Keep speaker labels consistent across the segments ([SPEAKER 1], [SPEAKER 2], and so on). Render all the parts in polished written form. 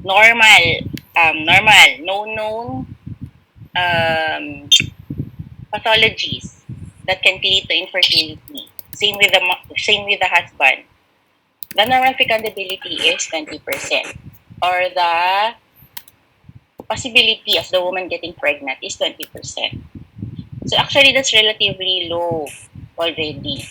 [SPEAKER 1] normal, no known um, pathologies that can lead to infertility. Same with the husband. The normal fecundability is 20%, or the possibility of the woman getting pregnant is 20%. So actually, that's relatively low already.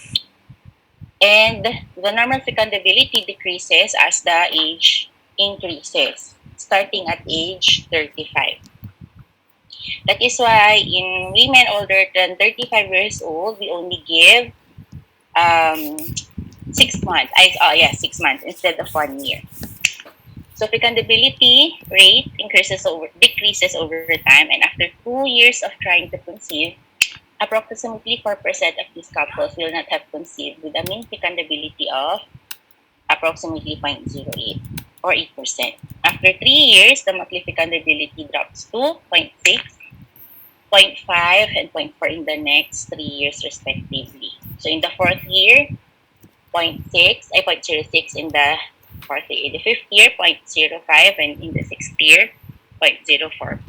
[SPEAKER 1] And the normal fecundability decreases as the age increases, starting at age 35. That is why in women older than 35 years old, we only give um, 6 months. 6 months instead of 1 year. So fecundability rate decreases over time, and after 2 years of trying to conceive, approximately 4% of these couples will not have conceived with a mean fecundability of approximately 0.08 or 8%. After 3 years, the monthly fecundability drops to 0.6, 0.5, and zero point 0.4 in the next 3 years respectively. So in the fourth year, 0.06 in the fourth year. In the fifth year, 0.05, and in the sixth year, 0.04%.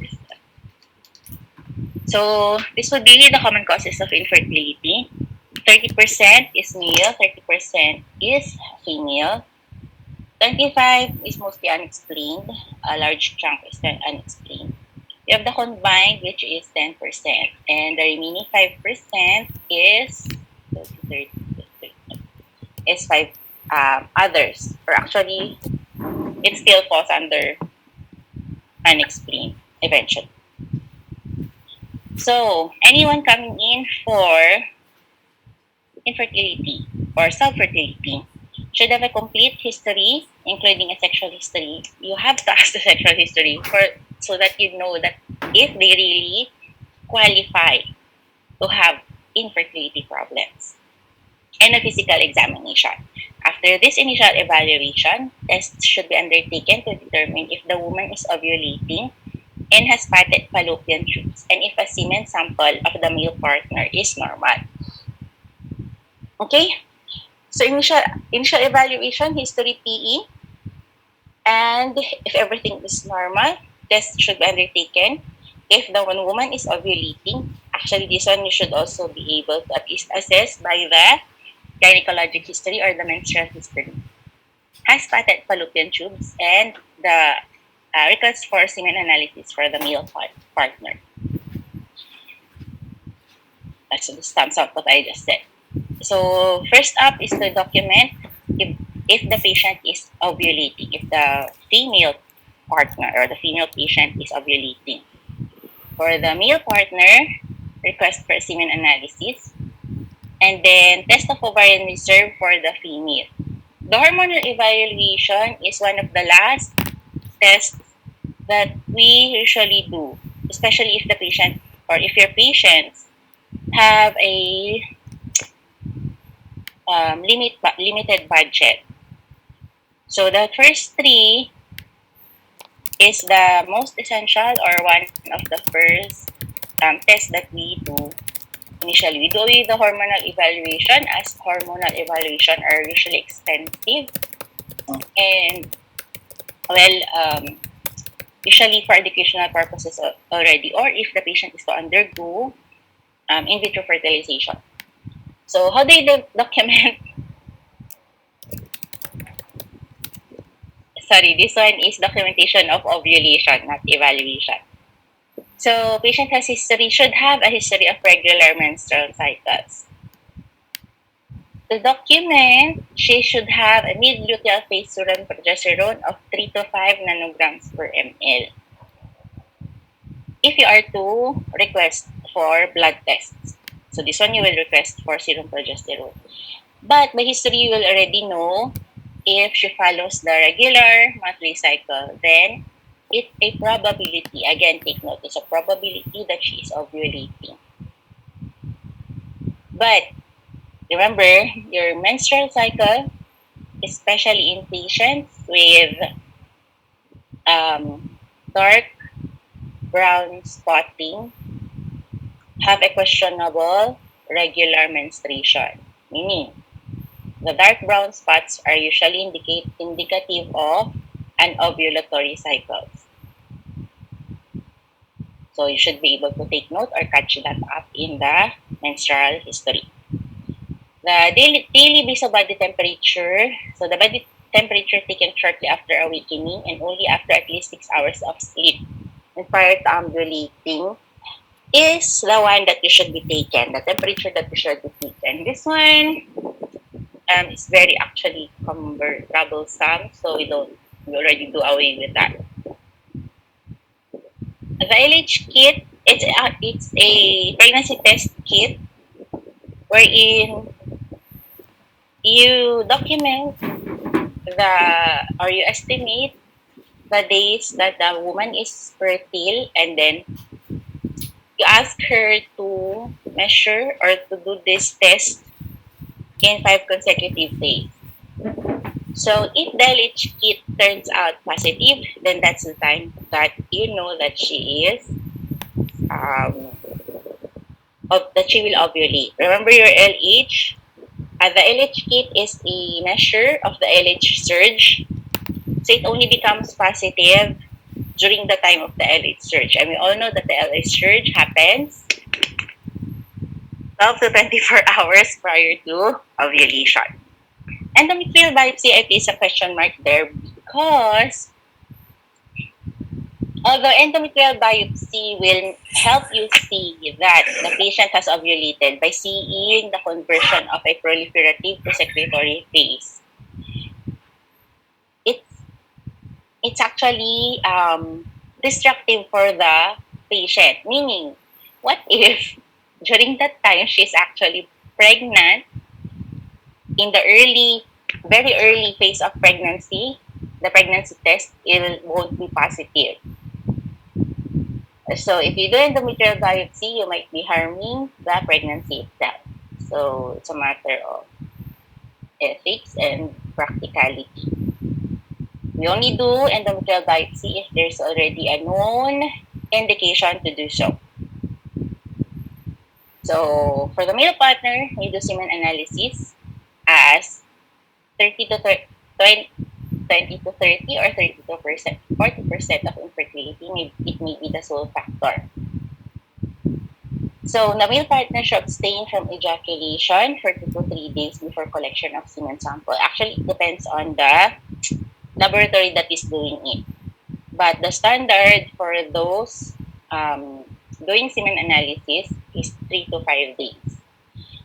[SPEAKER 1] So this would be the common causes of infertility. 30% is male, 30% is female. 25 is mostly unexplained. A large chunk is unexplained. We have the combined, which is 10%, and the remaining 5% is 5 others, or actually, it still falls under unexplained eventually. So, anyone coming in for infertility or self-fertility should have a complete history, including a sexual history. You have to ask the sexual history so that you know that if they really qualify to have infertility problems. And a physical examination. After this initial evaluation, tests should be undertaken to determine if the woman is ovulating and has parted fallopian tubes, and if a semen sample of the male partner is normal. Okay? So initial evaluation, history PE, and if everything is normal, tests should be undertaken. If the one woman is ovulating, actually this one you should also be able to at least assess by the gynecologic history or the menstrual history. Has parted fallopian tubes, and the request for semen analysis for the male partner. So this sums up what I just said. So first up is to document if the patient is ovulating, if the female partner or the female patient is ovulating. For the male partner, request for semen analysis, and then test of ovarian reserve for the female. The hormonal evaluation is one of the last tests that we usually do, especially if the patient or if your patients have a limited budget. So the first three is the most essential or one of the first tests that we do initially. We do the hormonal evaluation, as hormonal evaluation are usually expensive and usually for educational purposes already, or if the patient is to undergo in vitro fertilization. So how do you document? Sorry, this one is documentation of ovulation, not evaluation. So patient should have a history of regular menstrual cycles. To document, she should have a mid-luteal phase urine progesterone of 3 to 5 nanograms per ml. If you are to request for blood tests, so this one you will request for serum progesterone. But by history, you will already know if she follows the regular monthly cycle, then it's a probability. Again, take note, it's a probability that she is ovulating. But remember, your menstrual cycle, especially in patients with dark brown spotting, have a questionable regular menstruation. Meaning, the dark brown spots are usually indicative of and ovulatory cycles. So you should be able to take note or catch that up in the menstrual history. The daily basal body temperature. So the body temperature taken shortly after awakening and only after at least 6 hours of sleep and prior to ambulating is the one that you should be taken, the temperature that you should be taken. This one is very actually troublesome, so we already do away with that. The LH kit, it's a pregnancy test kit wherein you document or you estimate the days that the woman is fertile, and then you ask her to measure or to do this test in 5 consecutive days. So if the LH kit turns out positive, then that's the time that you know that she is that she will ovulate. Remember your LH. The LH kit is a measure of the LH surge, so it only becomes positive during the time of the LH surge. And we all know that the LH surge happens 12 to 24 hours prior to ovulation. Endometrial biopsy, I place a question mark there because although endometrial biopsy will help you see that the patient has ovulated by seeing the conversion of a proliferative to secretory phase, it's it's actually destructive for the patient. Meaning, what if during that time she's actually pregnant in the very early phase of pregnancy, the pregnancy test won't be positive. So if you do endometrial biopsy, you might be harming the pregnancy itself. So it's a matter of ethics and practicality. We only do endometrial biopsy if there's already a known indication to do so. So for the male partner, we do semen analysis as 30 to 30, 20 to 30 or 32%, 40% of infertility, it may be the sole factor. So the male partner should abstain from ejaculation for 2 to 3 days before collection of semen sample. Actually, it depends on the laboratory that is doing it. But the standard for those doing semen analysis is 3 to 5 days.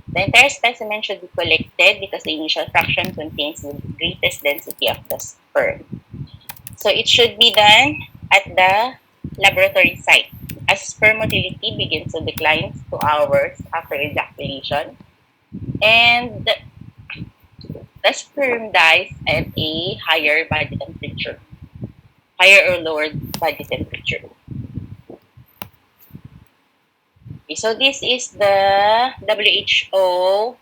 [SPEAKER 1] The entire specimen should be collected because the initial fraction contains the greatest density of the sperm. So it should be done at the laboratory site as sperm motility begins to decline 2 hours after ejaculation, and the sperm dies at a higher body temperature, higher or lower body temperature. Okay, so this is the WHO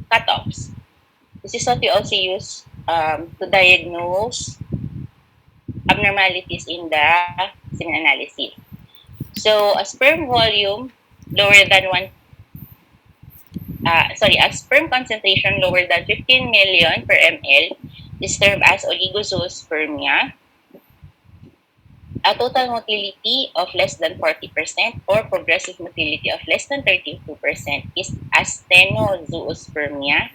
[SPEAKER 1] cutoffs. This is what we also use to diagnose abnormalities in the semen analysis. So a sperm volume lower than a sperm concentration lower than 15 million per ml is termed as oligozoospermia. A total motility of less than 40% or progressive motility of less than 32% is astenozoospermia.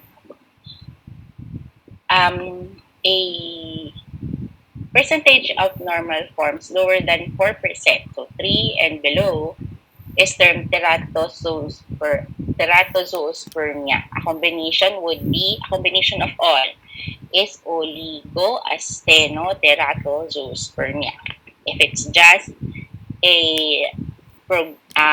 [SPEAKER 1] A percentage of normal forms lower than 4%, so 3 and below, is termed teratozoospermia. A combination of all is oligoastenoteratozoospermia. If it's just a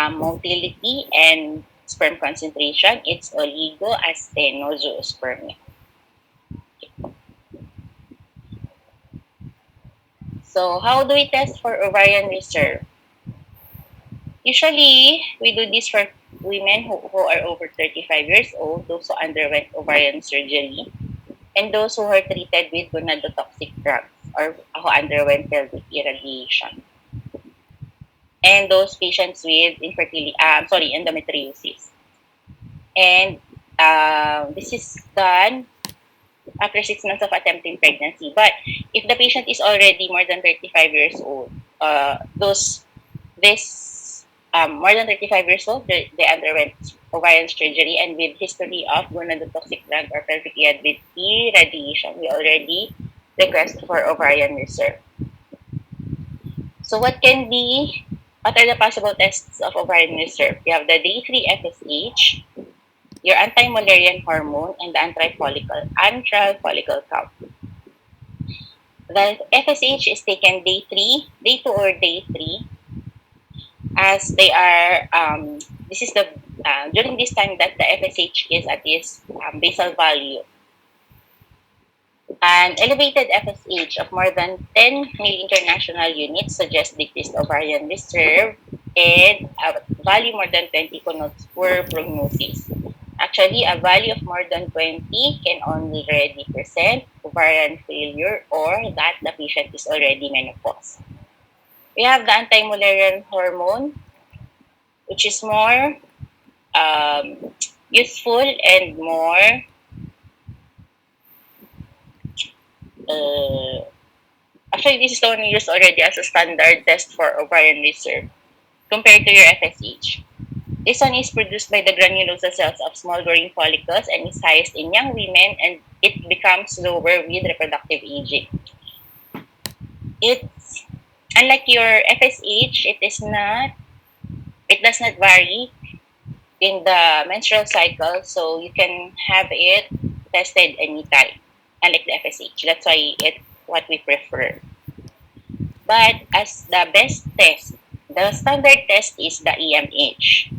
[SPEAKER 1] motility and sperm concentration, it's oligoastenozoospermia. So how do we test for ovarian reserve? Usually, we do this for women who are over 35 years old, those who underwent ovarian surgery, and those who are treated with gonadotoxic drugs or who underwent pelvic irradiation. And those patients with endometriosis. And this is done after 6 months of attempting pregnancy. But if the patient is already more than 35 years old, those this more than 35 years old, they underwent ovarian surgery, and with history of gonadotoxic drug or pelvic irradiation, we already request for ovarian reserve. So what are the possible tests of ovarian reserve? You have the day 3 FSH, your anti-Mullerian hormone, and the antral follicle count. The FSH is taken day 3, day 2 or day 3, as they are, this is the, during this time that the FSH is at its basal value. An elevated FSH of more than 10 milli-international units suggests decreased ovarian reserve, and a value more than 20 connotes poor prognosis. Actually, a value of more than 20 can already present ovarian failure or that the patient is already menopause. We have the anti-Mullerian hormone, which is more useful and more actually, this is the one used already as a standard test for ovarian reserve compared to your FSH. This one is produced by the granulosa cells of small growing follicles and is highest in young women, and it becomes lower with reproductive aging. It's unlike your FSH, it does not vary in the menstrual cycle, so you can have it tested anytime, unlike the FSH. That's why it's what we prefer. But as the best test, the standard test is the EMH.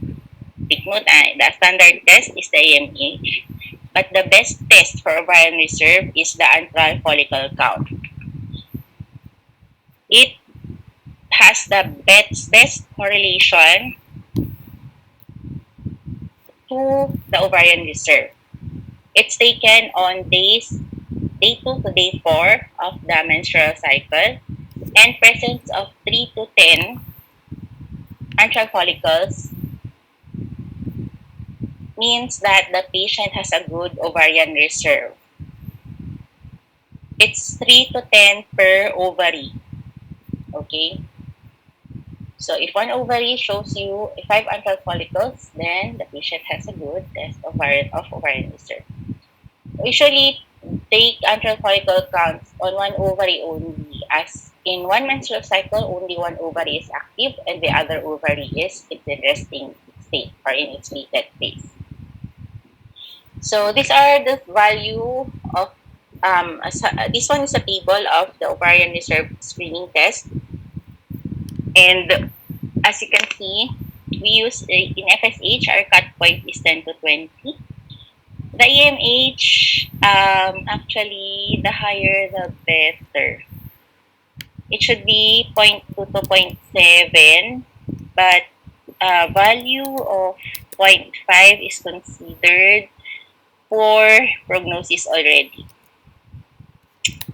[SPEAKER 1] Take note, the standard test is the EMH, but the best test for ovarian reserve is the antral follicle count. It has the best correlation to the ovarian reserve. It's taken on day 2 to day 4 of the menstrual cycle, and presence of 3 to 10 antral follicles means that the patient has a good ovarian reserve. It's 3 to 10 per ovary. Okay? So if one ovary shows you 5 antral follicles, then the patient has a good test of ovarian reserve. Usually take antral follicle counts on one ovary only, as in one menstrual cycle, only one ovary is active and the other ovary is in the resting state or in its latent phase. So these are the value of, this one is a table of the ovarian reserve screening test. And as you can see, we use in FSH, our cut point is 10 to 20. The EMH, actually, the higher the better. It should be 0.2 to 0.7, but value of 0.5 is considered poor prognosis already.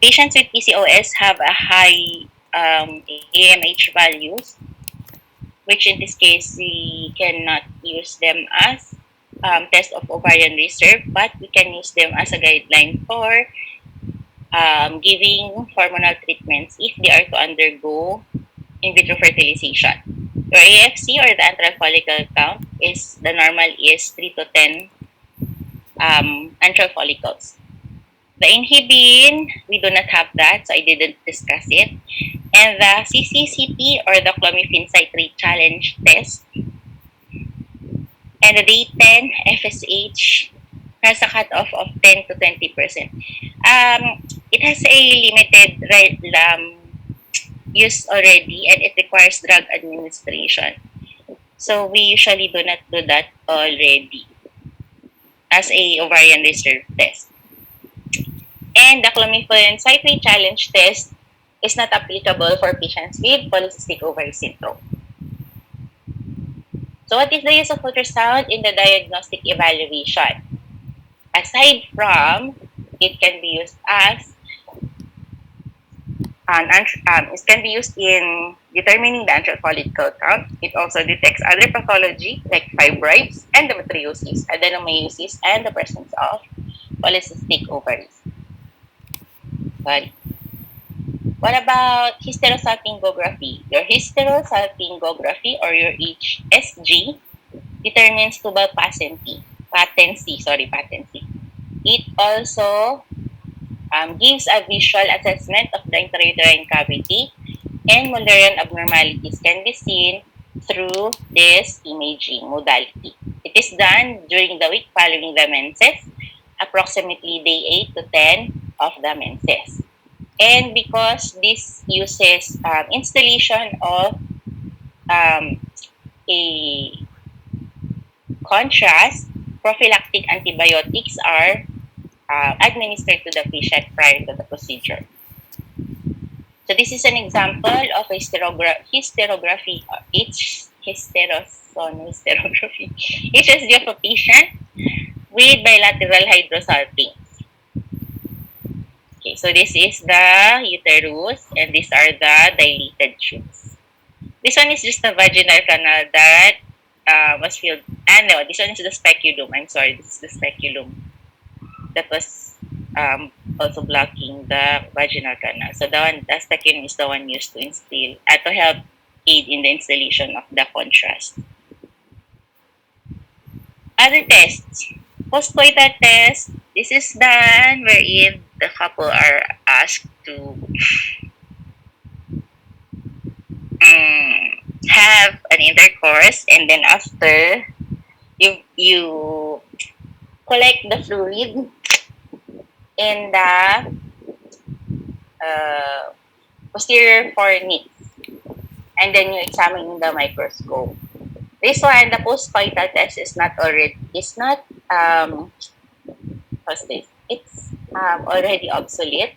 [SPEAKER 1] Patients with PCOS have a high AMH values, which in this case we cannot use them as test of ovarian reserve, but we can use them as a guideline for giving hormonal treatments if they are to undergo in vitro fertilization. Your AFC or the antral follicle count is the normal is 3 to 10 antral follicles. The inhibin, we do not have that, so I didn't discuss it. And the CCCT or the clomiphene citrate challenge test and the day 10 FSH has a cutoff of 10 to 20%. It has a limited use already, and it requires drug administration. So we usually do not do that already as a ovarian reserve test. And the clomiphene citrate challenge test is not applicable for patients with polycystic ovary syndrome. So what is the use of ultrasound in the diagnostic evaluation? Aside from it can be used as it can be used in determining the antral follicle count. It also detects other pathology like fibroids, endometriosis, adenomyosis, and the presence of polycystic ovaries. Sorry. What about hysterosalpingography? Your hysterosalpingography or your HSG determines tubal patency. It also gives a visual assessment of the intrauterine cavity, and Mullerian abnormalities can be seen through this imaging modality. It is done during the week following the menses, approximately day 8 to 10 of the menses. And because this uses installation of a contrast, prophylactic antibiotics are administered to the patient prior to the procedure. So this is an example of a hysterography, hysterosonography, HSG of a patient with bilateral hydrosalping. Okay, so this is the uterus and these are the dilated tubes. This one is just the vaginal canal that was filled. No, this one is the speculum. I'm sorry, this is the speculum that was also blocking the vaginal canal. So the speculum is the one used to instill to help aid in the installation of the contrast. Other tests. Postcoital test. This is done wherein the couple are asked to have an intercourse, and then after you collect the fluid in the posterior fornix, and then you examine in the microscope. This one, the postcoital test is not what's this? It's already obsolete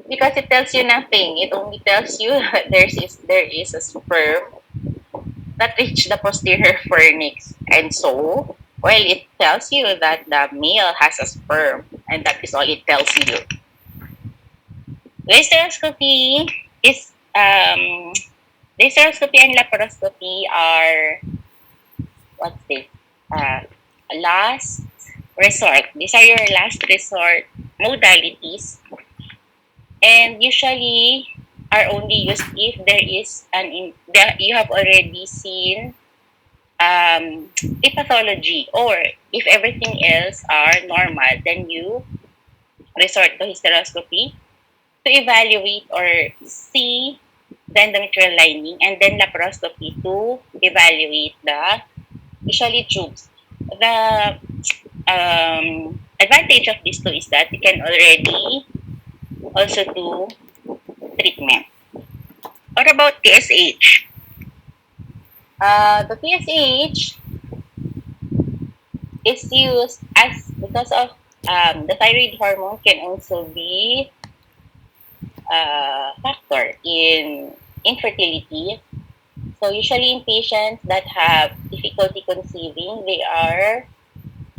[SPEAKER 1] because it tells you nothing. It only tells you that there is a sperm that reached the posterior fornix, and so it tells you that the male has a sperm, and that is all it tells you. Hysteroscopy is hysteroscopy and laparoscopy are what's this? Last resort. These are your last resort modalities, and usually are only used if there is you have already seen a pathology, or if everything else are normal, then you resort to hysteroscopy to evaluate or see the endometrial lining, and then laparoscopy to evaluate the usually tubes. The advantage of these two is that you can already also do treatment. What about TSH? The TSH is used as because of the thyroid hormone can also be a factor in infertility. So usually in patients that have difficulty conceiving, they are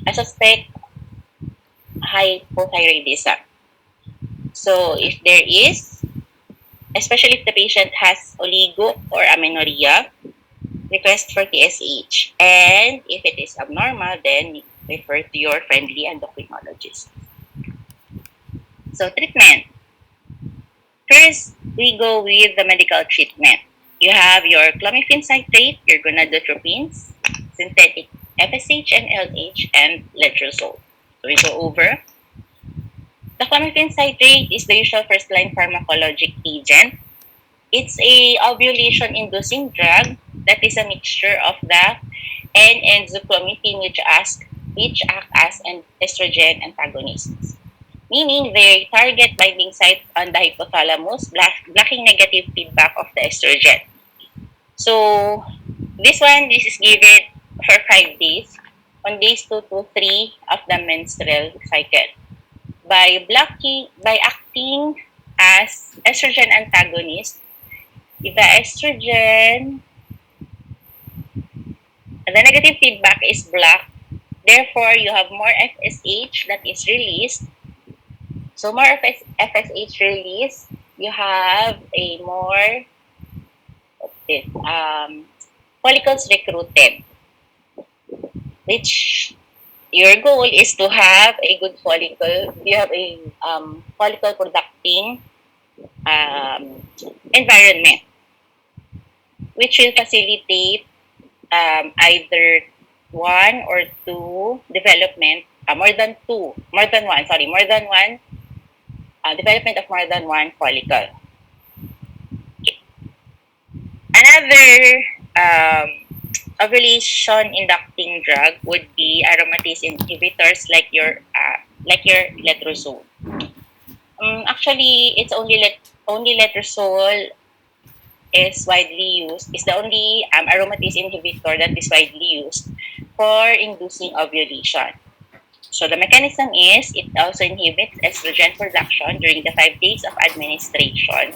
[SPEAKER 1] I suspect hypothyroidism. So if there is, especially if the patient has oligo or amenorrhea, request for TSH. And if it is abnormal, then refer to your friendly endocrinologist. So treatment. First, we go with the medical treatment. You have your clomiphene citrate, your gonadotropins, synthetic FSH and LH, and letrozole. So we go over. The clomiphene citrate is the usual first-line pharmacologic agent. It's a ovulation-inducing drug that is a mixture of the N-enzoclomipene, which act as an estrogen antagonists. Meaning they target binding sites on the hypothalamus, blocking negative feedback of the estrogen. So this is given for 5 days on days 2 to 3 of the menstrual cycle. By acting as estrogen antagonist, if the estrogen, the negative feedback is blocked, therefore you have more FSH that is released. So more FSH release, you have a more follicles recruited, which your goal is to have a good follicle. You have a follicle conducting environment, which will facilitate either one or two development, more than one development of more than one follicle. Another ovulation inducting drug would be aromatase inhibitors like your letrozole. Actually, it's only letrozole is widely used. Is the only aromatase inhibitor that is widely used for inducing ovulation. So the mechanism is it also inhibits estrogen production during the 5 days of administration,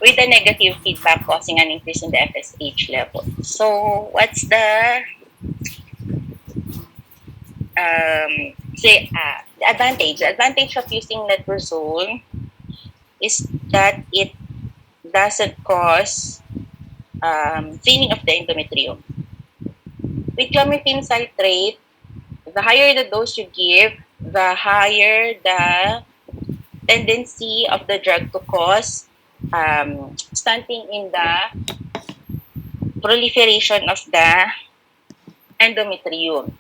[SPEAKER 1] with a negative feedback causing an increase in the FSH level. So what's the the advantage? The advantage of using letrozole is that it doesn't cause thinning of the endometrium. With clomiphene citrate, the higher the dose you give, the higher the tendency of the drug to cause stunting in the proliferation of the endometrium.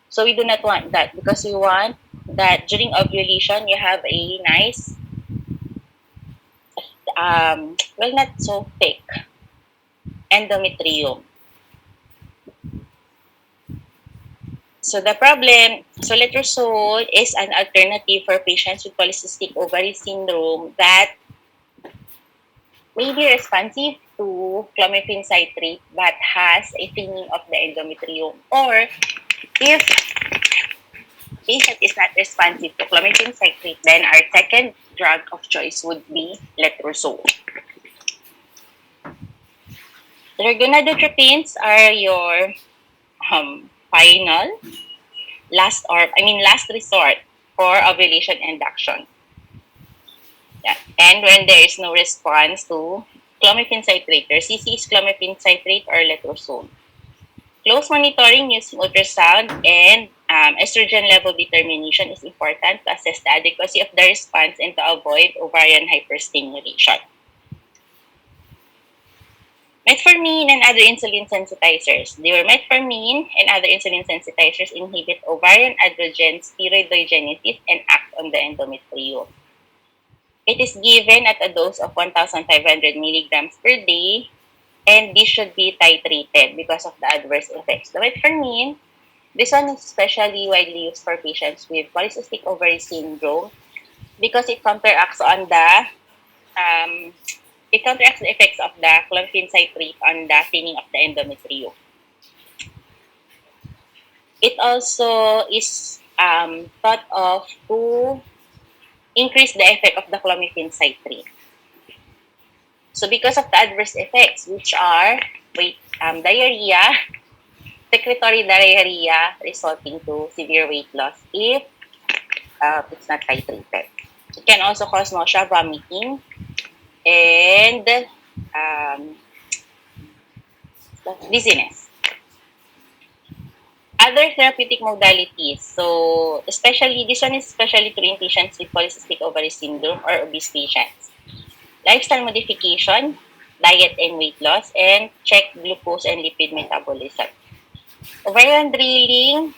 [SPEAKER 1] So we do not want that, because we want that during ovulation you have a nice, not so thick endometrium. So letrozole is an alternative for patients with polycystic ovary syndrome that may be responsive to clomiphene citrate but has a thinning of the endometrium. Or if patient is not responsive to clomiphene citrate, then our second drug of choice would be letrozole. The gonadotropins are your last resort for ovulation induction. Yeah. And when there is no response to clomiphene citrate, your CC is clomiphene citrate or letrozole. Close monitoring using ultrasound and estrogen level determination is important to assess the adequacy of the response and to avoid ovarian hyperstimulation. Metformin and other insulin sensitizers. Metformin and other insulin sensitizers inhibit ovarian androgen steroidogenesis and act on the endometrium. It is given at a dose of 1,500 milligrams per day, and this should be titrated because of the adverse effects. The metformin, this one is especially widely used for patients with polycystic ovary syndrome because it counteracts the effects of the clomiphene citrate on the thinning of the endometrium. It also is thought of to increase the effect of the clomiphene citrate. So because of the adverse effects, which are diarrhea, secretory diarrhea resulting to severe weight loss if it's not titrated. It can also cause nausea, vomiting, and dizziness. Other therapeutic modalities. So this one is especially true in patients with polycystic ovary syndrome or obese patients. Lifestyle modification, diet and weight loss, and check glucose and lipid metabolism. Ovarian drilling,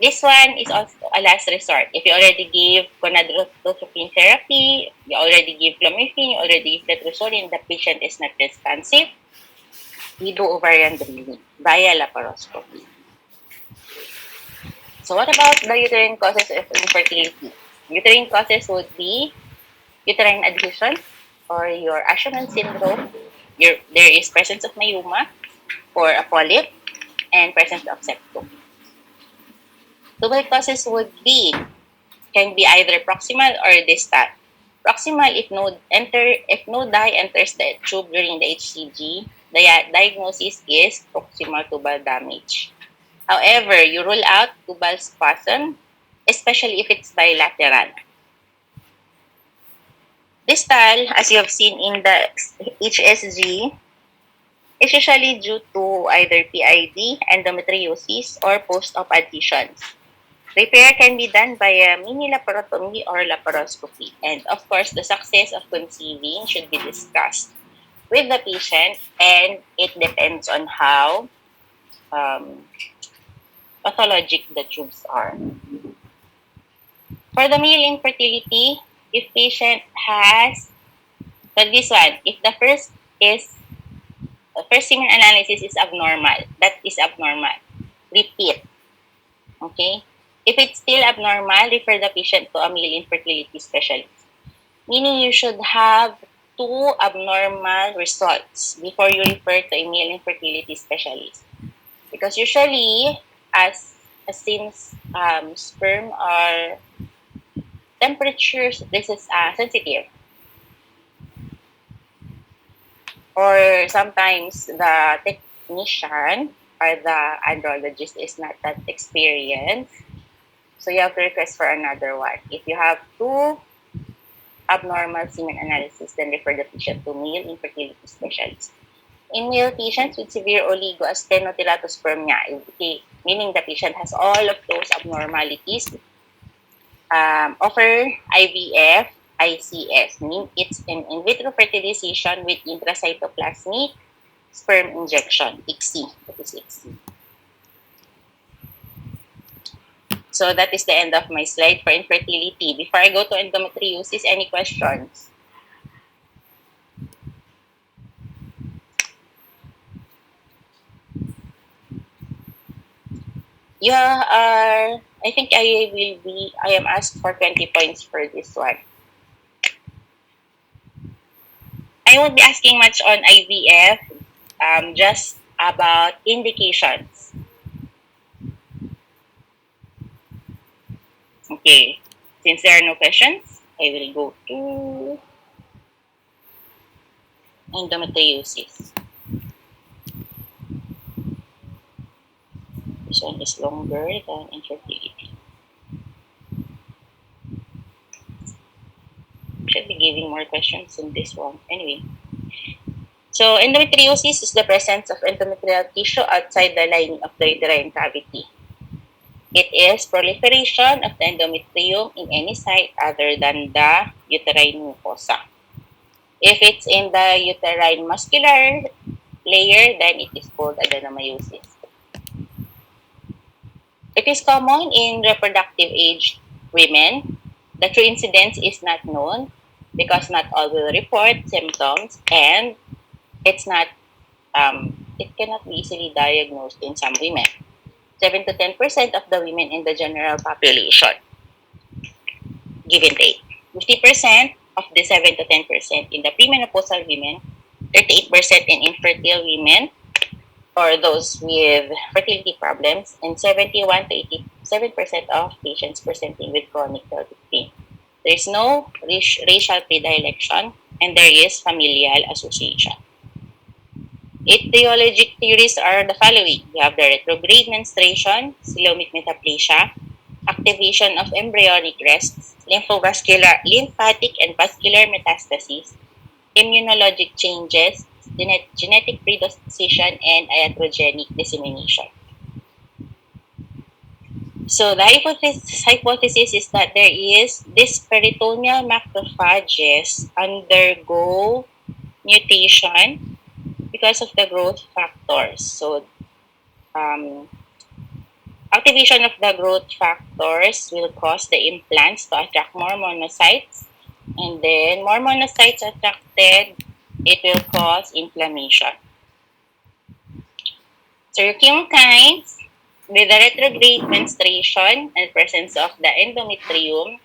[SPEAKER 1] this one is also a last resort. If you already gave gonadotropin therapy, you already give clomiphene, you already give letrozole, and the patient is not responsive, we do ovarian drilling via laparoscopy. So what about the uterine causes of infertility? Uterine causes would be uterine adhesion or your Asherman syndrome. There is presence of myoma or a polyp and presence of septum. Tubal causes can be either proximal or distal. Proximal if no dye enters the tube during the HCG, the diagnosis is proximal tubal damage. However, you rule out tubal spasm, especially if it's bilateral. Distal, as you have seen in the HSG, is usually due to either PID, endometriosis, or post-op adhesions. Repair can be done via mini laparotomy or laparoscopy. And of course, the success of conceiving should be discussed with the patient, and it depends on how pathologic the tubes are. For the male infertility, if patient has, so this one, if the first semen analysis is abnormal, that is abnormal. Repeat. Okay? If it's still abnormal, refer the patient to a male infertility specialist. Meaning you should have 2 abnormal results before you refer to a male infertility specialist. Because usually, since sperm are temperatures, this is sensitive. Or sometimes the technician or the andrologist is not that experienced. So you have to request for another one. If you have 2 abnormal semen analysis, then refer the patient to male infertility specialist. In male patients with severe oligosteatoteratospermia, meaning the patient has all of those abnormalities, offer IVF, ICS, meaning it's an in vitro fertilization with intracytoplasmic sperm injection, ICSI. That is ICSI. So that is the end of my slide for infertility. Before I go to endometriosis, any questions? I think I am asked for 20 points for this one. I won't be asking much on IVF, just about indications. Okay, since there are no questions, I will go to endometriosis. This one is longer than infertility. Should be giving more questions in this one. Anyway. So, endometriosis is the presence of endometrial tissue outside the lining of the uterine cavity. It is proliferation of the endometrium in any site other than the uterine mucosa. If it's in the uterine muscular layer, then it is called adenomyosis. It is common in reproductive age women. The true incidence is not known because not all will report symptoms, and it's not it cannot be easily diagnosed in some women. 7 to 10% of the women in the general population, give and take. 50% of the 7 to 10% in the premenopausal women, 38% in infertile women or those with fertility problems, and 71 to 87% of patients presenting with chronic pelvic pain. There is no racial predilection, and there is familial association. Etiologic theories are the following. You have the retrograde menstruation, coelomic metaplasia, activation of embryonic rests, lymphatic and vascular metastases, immunologic changes, genetic predisposition, and iatrogenic dissemination. So the hypothesis is that there is these peritoneal macrophages undergo mutation because of the growth factors. So, activation of the growth factors will cause the implants to attract more monocytes. And then, more monocytes attracted, it will cause inflammation. So, your chemokines, with the retrograde menstruation and presence of the endometrium,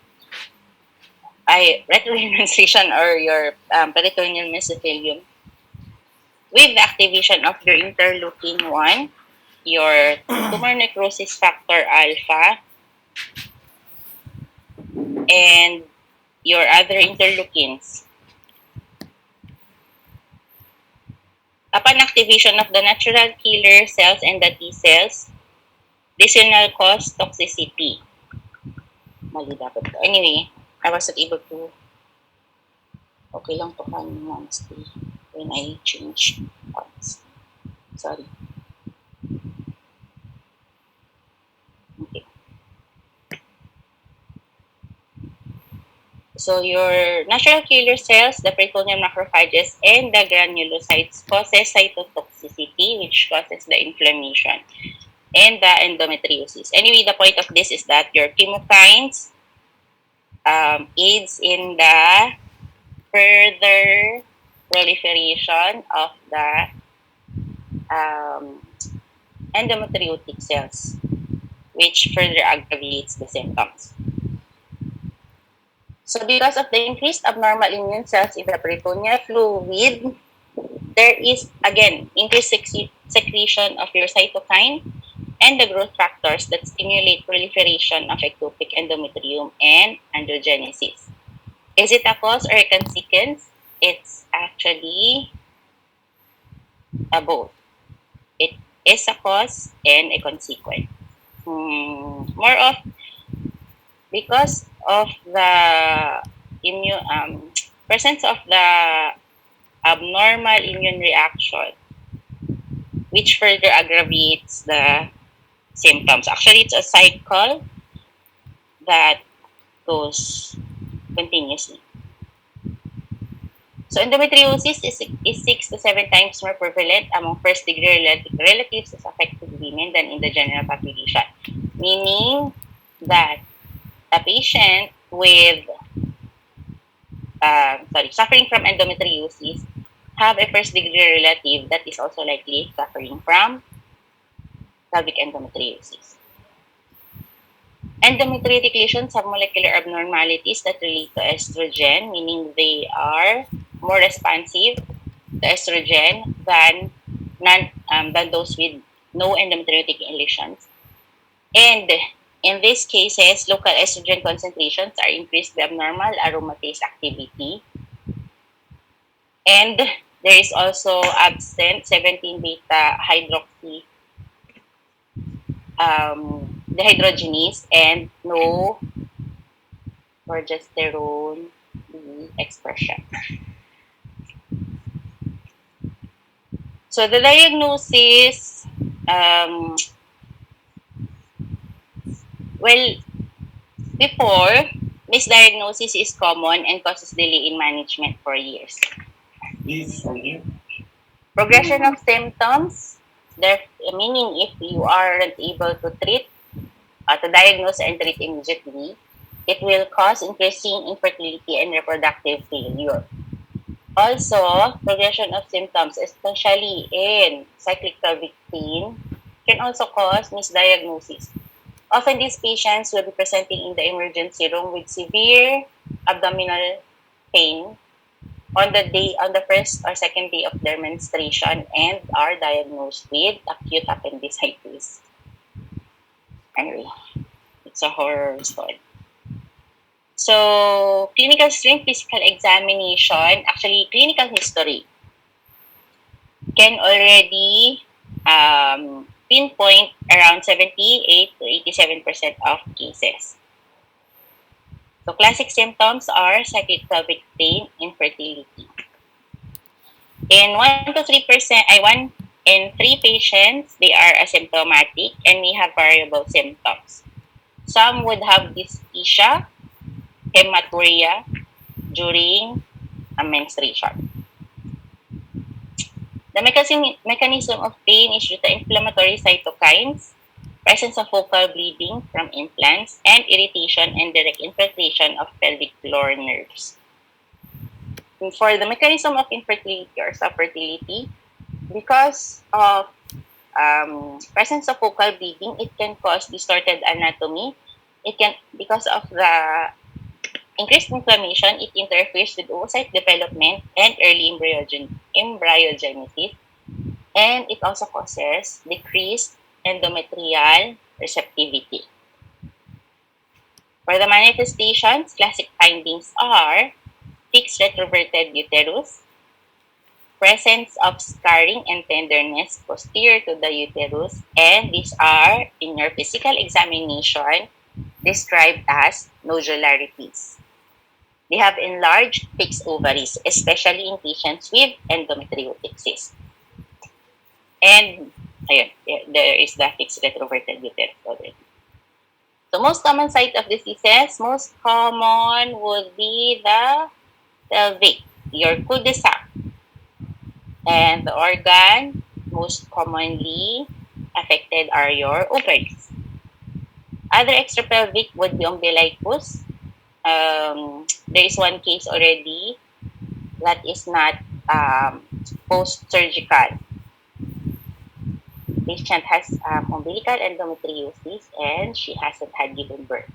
[SPEAKER 1] retrograde menstruation or your peritoneal mesothelium, with the activation of your interleukin-1, your tumor necrosis factor alpha, and your other interleukins. Upon activation of the natural killer cells and the T cells, this will cause toxicity. Mali dapat to. Anyway, I wasn't able to. Okay lang to honestly when I change parts. Sorry. Okay. So your natural killer cells, the peritoneal macrophages, and the granulocytes causes cytotoxicity, which causes the inflammation and the endometriosis. Anyway, the point of this is that your chemokines aids in the further proliferation of the um, endometriotic cells, which further aggravates the symptoms. So because of the increased abnormal immune cells in the peritoneal fluid, there is, again, increased secretion of your cytokine and the growth factors that stimulate proliferation of ectopic endometrium and androgenesis. Is it a cause or a consequence? It's actually both. It is a cause and a consequence. More of because of the immune presence of the abnormal immune reaction, which further aggravates the symptoms. Actually, it's a cycle that goes continuously. So endometriosis is 6 to 7 times more prevalent among first-degree relatives of affected women than in the general population, meaning that a patient with suffering from endometriosis have a first-degree relative that is also likely suffering from pelvic endometriosis. Endometriotic lesions have molecular abnormalities that relate to estrogen, meaning they are more responsive to estrogen than those with no endometriotic lesions. And in these cases, local estrogen concentrations are increased by abnormal aromatase activity. And there is also absent 17 beta hydroxy dehydrogenase and no progesterone expression. So the diagnosis, well, before, misdiagnosis is common and causes delay in management for years. Progression of symptoms, meaning if you aren't able to treat, to diagnose and treat immediately, it will cause increasing infertility and reproductive failure. Also, progression of symptoms, especially in cyclic pelvic pain, can also cause misdiagnosis. Often these patients will be presenting in the emergency room with severe abdominal pain on the first or second day of their menstruation and are diagnosed with acute appendicitis. Anyway, it's a horror story. So, clinical strength physical examination, actually clinical history, can already pinpoint around 78 to 87% of cases. So, classic symptoms are cyclic pelvic pain, infertility. In 1 to 3%, 1 in 3 patients, they are asymptomatic and may have variable symptoms. Some would have dysphagia, hematuria during a menstruation. The mechanism of pain is due to inflammatory cytokines, presence of focal bleeding from implants, and irritation and direct infiltration of pelvic floor nerves. And for the mechanism of infertility or subfertility, because of presence of focal bleeding, it can cause distorted anatomy. Because of the increased inflammation, it interferes with oocyte development and early embryogenesis, and it also causes decreased endometrial receptivity. For the manifestations, classic findings are fixed retroverted uterus, presence of scarring and tenderness posterior to the uterus, and these are, in your physical examination, described as nodularities. They have enlarged fixed ovaries, especially in patients with endometriotic cyst. And ayun, there is the fixed retroverted uterus already. So most common site of diseases, most common would be the pelvic, your cul-de-sac, and the organ most commonly affected are your ovaries. Other extrapelvic would be umbilicus. There is one case already that is not post-surgical. Patient has umbilical endometriosis and she hasn't had given birth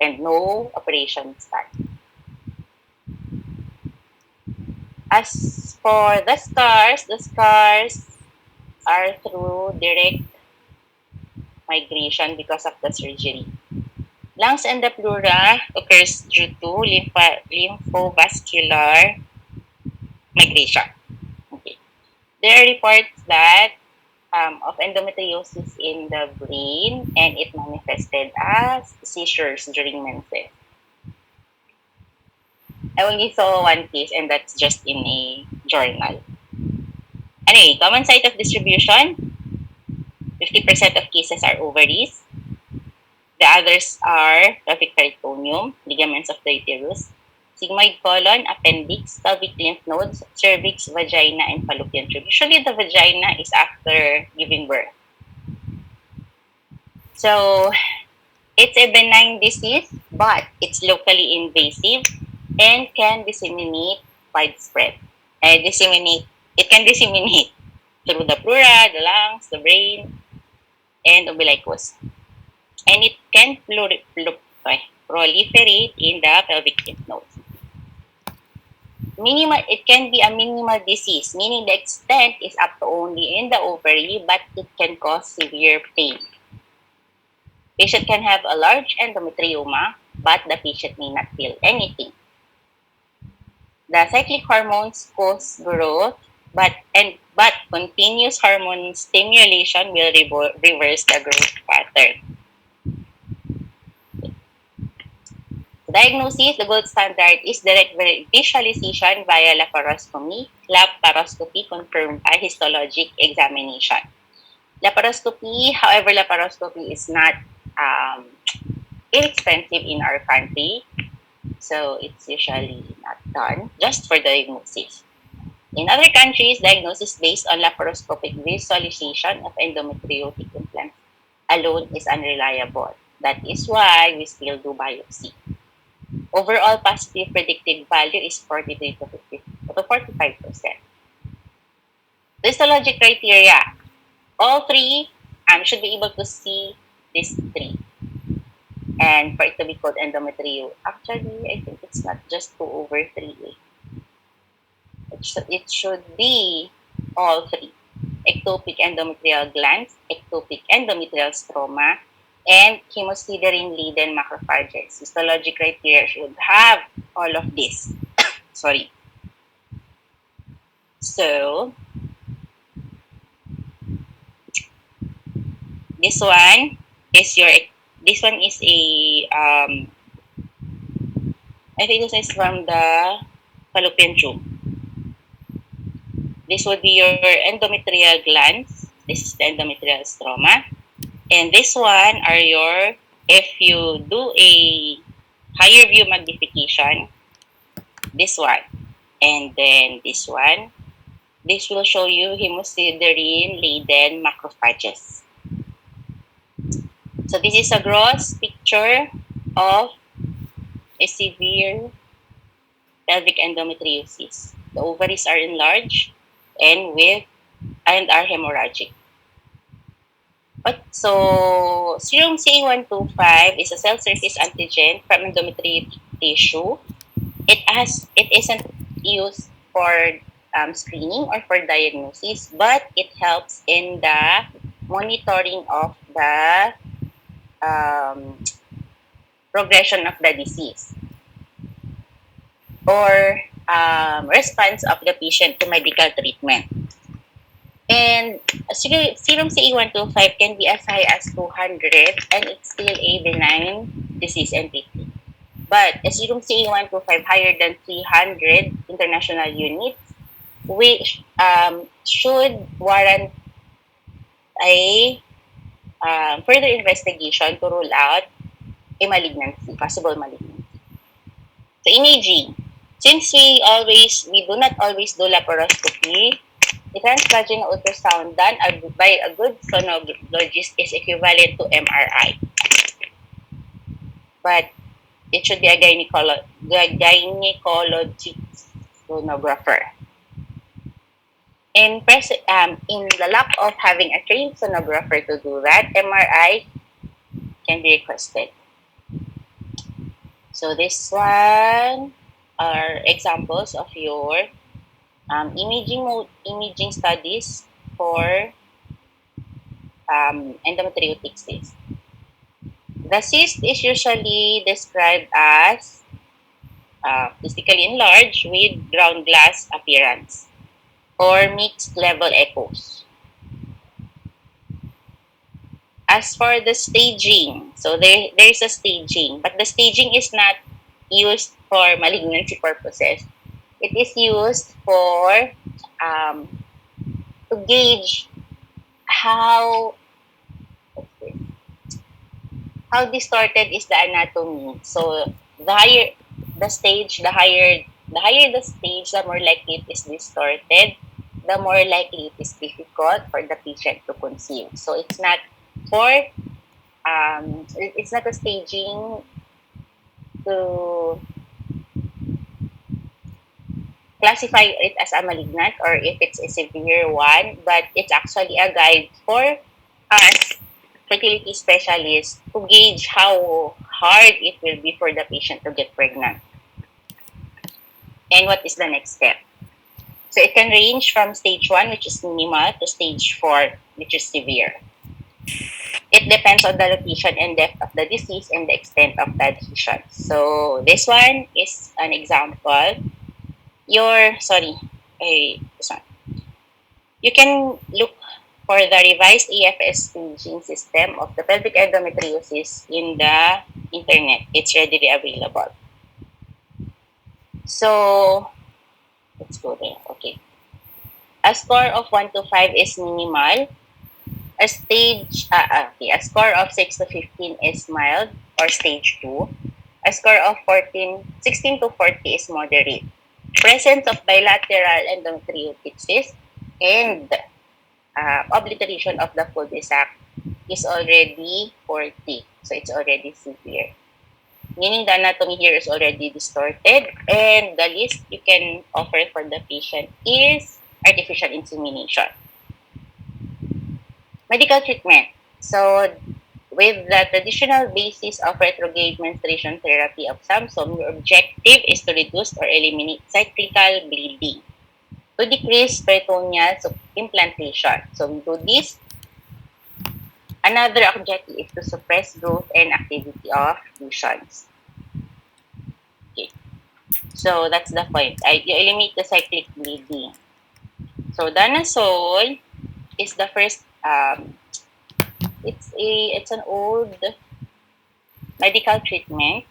[SPEAKER 1] and no operation start. As for the scars are through direct migration because of the surgery. Lungs and the pleura occurs due to lymphovascular migration. Okay. There are reports that of endometriosis in the brain and it manifested as seizures during menses. I only saw one case and that's just in a journal. Anyway, common site of distribution, 50% of cases are ovaries. The others are pelvic peritoneum, ligaments of the uterus, sigmoid colon, appendix, pelvic lymph nodes, cervix, vagina, and fallopian tube. Usually the vagina is after giving birth. So it's a benign disease, but it's locally invasive and can disseminate widespread. It can disseminate through the pleura, the lungs, the brain, and umbilicus. And it can proliferate in the pelvic lymph nodes. It can be a minimal disease, meaning the extent is up to only in the ovary, but it can cause severe pain. Patient can have a large endometrioma, but the patient may not feel anything. The cyclic hormones cause growth, but continuous hormone stimulation will reverse the growth pattern. Diagnosis, the gold standard is direct visualization via laparoscopy confirmed by histologic examination. Laparoscopy is not inexpensive in our country, so it's usually not done just for diagnosis. In other countries, diagnosis based on laparoscopic visualization of endometriotic implants alone is unreliable. That is why we still do biopsy. Overall positive predictive value is 43 to 45%. Histologic criteria. All three should be able to see these three. And for it to be called endometrium, actually, I think it's not just 2/3. It should be all three. Ectopic endometrial glands, ectopic endometrial stroma, and hemosiderin-laden macrophages. Histologic criteria should have all of this. Sorry. So, this one is a I think this is from the fallopian tube. This would be your endometrial glands. This is the endometrial stroma. And this one are if you do a higher view magnification, this one, and then this one, this will show you hemosiderin-laden macrophages. So this is a gross picture of a severe pelvic endometriosis. The ovaries are enlarged and are hemorrhagic. So serum CA125 is a cell surface antigen from endometrial tissue. It isn't used for screening or for diagnosis, but it helps in the monitoring of the progression of the disease or response of the patient to medical treatment. And serum CA125 can be as high as 200 and it's still a benign disease entity. But a serum CA125 higher than 300 international units, which should warrant a further investigation to rule out a malignancy, possible malignancy. So imaging. Since we do not always do laparoscopy, the transvaginal ultrasound done by a good sonologist is equivalent to MRI. But it should be a gynecologic sonographer. In the lack of having a trained sonographer to do that, MRI can be requested. So this one are examples of your imaging studies for endometriotic cyst. The cyst is usually described as physically enlarged with ground glass appearance or mixed level echoes. As for the staging, so there's a staging, but the staging is not used for malignancy purposes. It is used for to gauge how distorted is the anatomy. So the higher the stage, the higher the stage, the more likely it is distorted, the more likely it is difficult for the patient to conceive. So it's not for it's not a staging to classify it as a malignant or if it's a severe one, but it's actually a guide for us fertility specialists to gauge how hard it will be for the patient to get pregnant. And what is the next step? So it can range from stage 1, which is minimal, to stage 4, which is severe. It depends on the location and depth of the disease and the extent of the adhesion. So this one is an example. This one. You can look for the revised AFS staging system of the pelvic endometriosis in the internet. It's readily available. So let's go there. Okay. A score of 1 to 5 is minimal. A score of 6 to 15 is mild or stage 2. A score of 16 to 40 is moderate. Presence of bilateral endometriotic cyst and obliteration of the cul-de-sac is already 40. So it's already severe. Meaning the anatomy here is already distorted, and the least you can offer for the patient is artificial insemination. Medical treatment. So with the traditional basis of retrograde menstruation therapy of Samsung, your objective is to reduce or eliminate cyclical bleeding to decrease peritoneal implantation. So we do this. Another objective is to suppress growth and activity of lesions. Okay. So that's the point. You eliminate the cyclic bleeding. So danazole is the first. It's an old medical treatment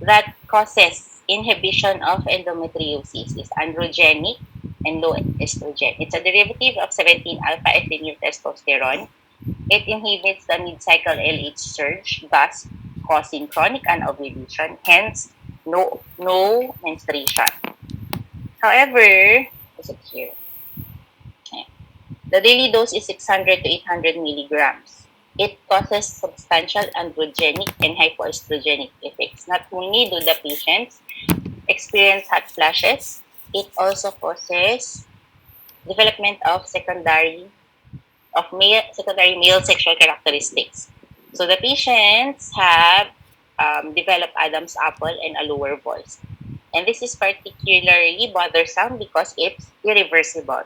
[SPEAKER 1] that causes inhibition of endometriosis. It's androgenic and low estrogen. It's a derivative of 17-alpha ethylene testosterone. It inhibits the mid-cycle LH surge, thus causing chronic anovulation, hence no menstruation. However, is it here? The daily dose is 600 to 800 milligrams. It causes substantial androgenic and hypoestrogenic effects. Not only do the patients experience hot flashes, it also causes development of secondary male sexual characteristics. So the patients have developed Adam's apple and a lower voice. And this is particularly bothersome because it's irreversible.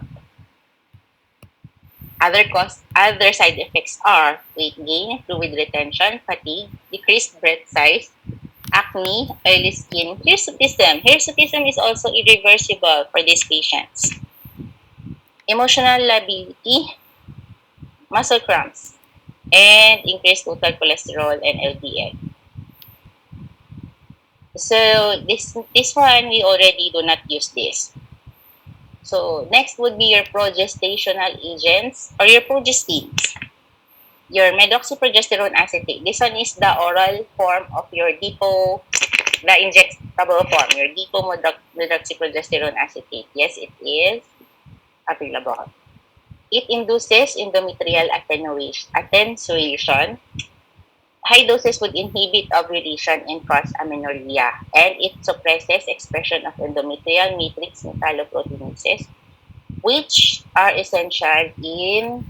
[SPEAKER 1] Other side effects are weight gain, fluid retention, fatigue, decreased breast size, acne, oily skin, hirsutism. Hirsutism is also irreversible for these patients. Emotional lability, muscle cramps, and increased total cholesterol and LDL. So this one, we already do not use this. So next would be your progestational agents or your progestins. your Medoxyprogesterone Acetate. This one is the oral form of your depot, the injectable form, your depot Medoxyprogesterone Acetate. Yes, it is available. It induces endometrial attenuation. High doses would inhibit ovulation and cause amenorrhea, and it suppresses expression of endometrial matrix metalloproteinases, which are essential in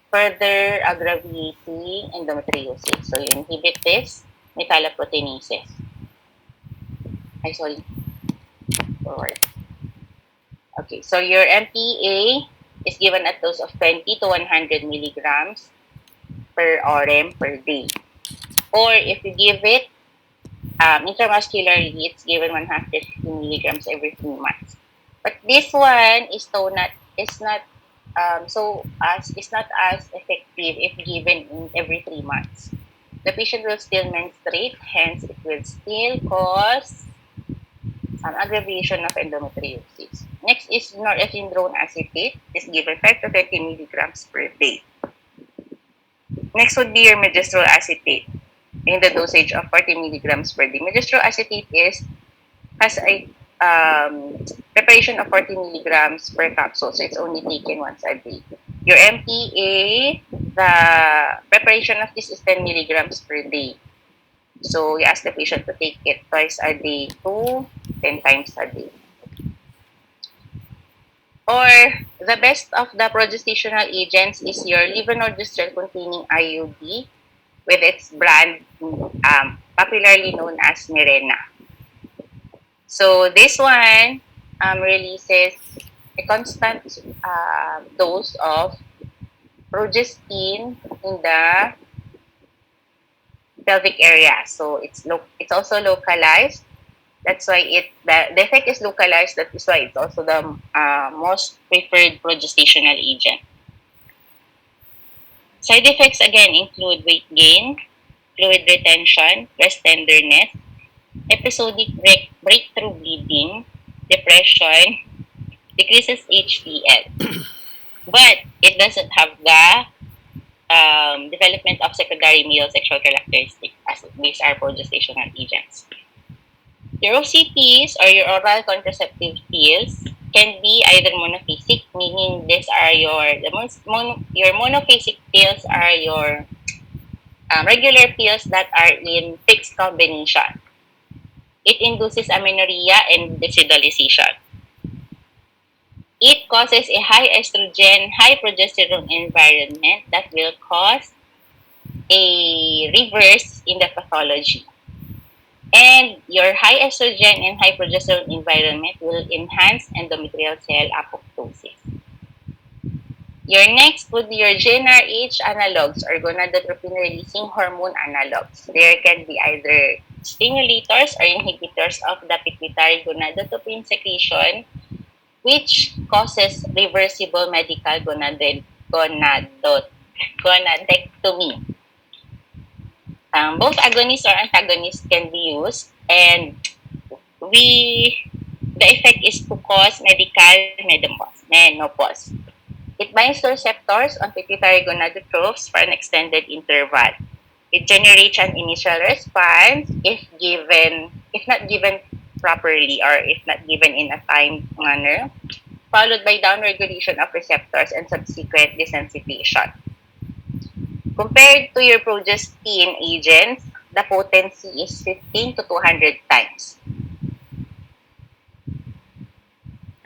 [SPEAKER 1] further aggravating endometriosis. So you inhibit this metalloproteinases. Sorry. Forward. Okay, so your MPA is given at dose of 20 to 100 milligrams per RM per day. Or if you give it intramuscularly, it's given 150 milligrams every 3 months. But this one is not it's not as effective if given in every 3 months. The patient will still menstruate, hence it will still cause aggravation of endometriosis. Next is norepinephrine acetate, is given 5 to 20 milligrams per day. Next would be your megestrol acetate in the dosage of 40 milligrams per day. Megestrol acetate has a preparation of 40 milligrams per capsule, so it's only taken once a day. Your MPA, the preparation of this is 10 milligrams per day. So you ask the patient to take it twice a day to 10 times a day. Or the best of the progestational agents is your levonorgestrel containing IUD with its brand popularly known as Mirena. So this one releases a constant dose of progestin in the pelvic area. So it's also localized. That's why the effect is localized. That is why it's also the most preferred progestational agent. Side effects again include weight gain, fluid retention, breast tenderness, episodic breakthrough bleeding, depression, decreases HDL. But it doesn't have the development of secondary male sexual characteristics as these are progestational agents. Your OCPs or your oral contraceptive pills can be either monophasic, meaning these are your monophasic pills are your regular pills that are in fixed combination. It induces amenorrhea and decidalization. It causes a high estrogen, high progesterone environment that will cause a reverse in the pathology. And your high estrogen and high progesterone environment will enhance endometrial cell apoptosis. Your next would be your GnRH analogs or gonadotropin-releasing hormone analogs. There can be either stimulators or inhibitors of the pituitary gonadotropin secretion, which causes reversible medical gonadectomy. Both agonists or antagonists can be used, and the effect is to cause medical menopause. It binds to receptors on pituitary gonadotropes for an extended interval. It generates an initial response if not given properly or if not given in a timed manner, followed by downregulation of receptors and subsequent desensitization. Compared to your progestin agents, the potency is 15 to 200 times.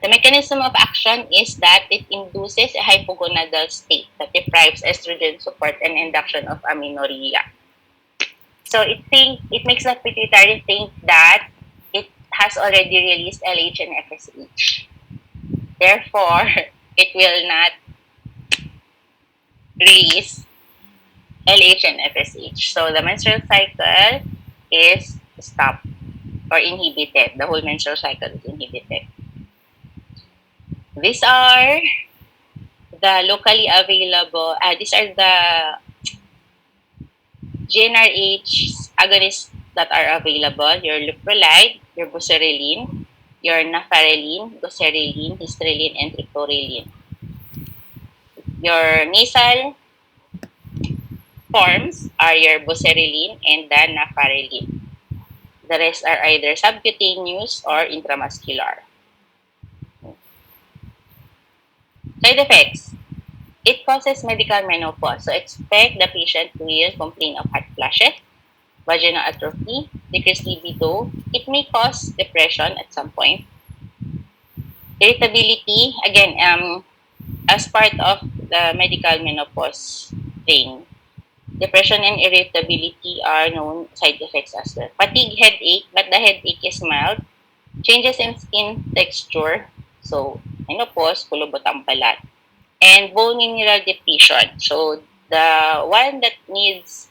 [SPEAKER 1] The mechanism of action is that it induces a hypogonadal state that deprives estrogen support and induction of amenorrhea. So it makes the pituitary think that it has already released LH and FSH. Therefore, it will not release LH and FSH. So the menstrual cycle is stopped or inhibited. The whole menstrual cycle is inhibited. These are the locally available, these are the GnRH agonists that are available. Your leuprolide, your buserelin, your nafarelin, goserelin, histrelin, and triptorelin. Your nasal forms are your buserelin and the nafarelin. The rest are either subcutaneous or intramuscular. Side effects. It causes medical menopause, so expect the patient will complain of hot flashes, vaginal atrophy, decreased libido. It may cause depression at some point. Irritability, again, as part of the medical menopause thing, depression and irritability are known side effects as well. Fatigue, headache, but the headache is mild. Changes in skin texture, so menopause, kulubot ang balat. And bone mineral depletion. So the one that needs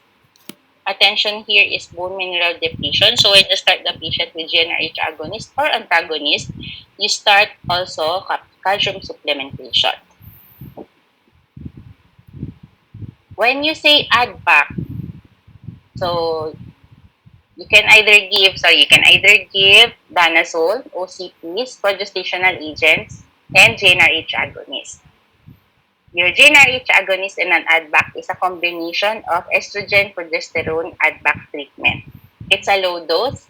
[SPEAKER 1] attention here is bone mineral depletion. So when you start the patient with GnRH agonist or antagonist, you start also calcium supplementation. When you say add back, so you can either give danazole, OCPs, progestational agents, and GnRH agonists. Your GnRH agonist and an add-back is a combination of estrogen-progesterone add-back treatment. It's a low dose.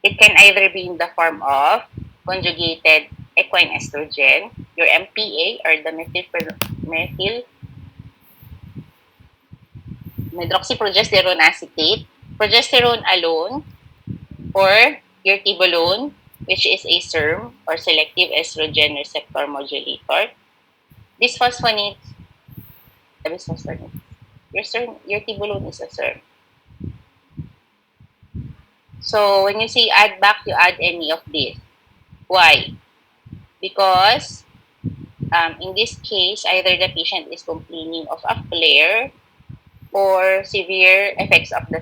[SPEAKER 1] It can either be in the form of conjugated equine estrogen, your MPA, or the methyl Medoxyprogesterone Acetate, progesterone alone, or your tibolone, which is a SERM or selective estrogen receptor modulator. Bisphosphonates, your tibolone is a SERM. So when you say add back, you add any of this. Why? Because in this case, either the patient is complaining of a flare or severe effects of the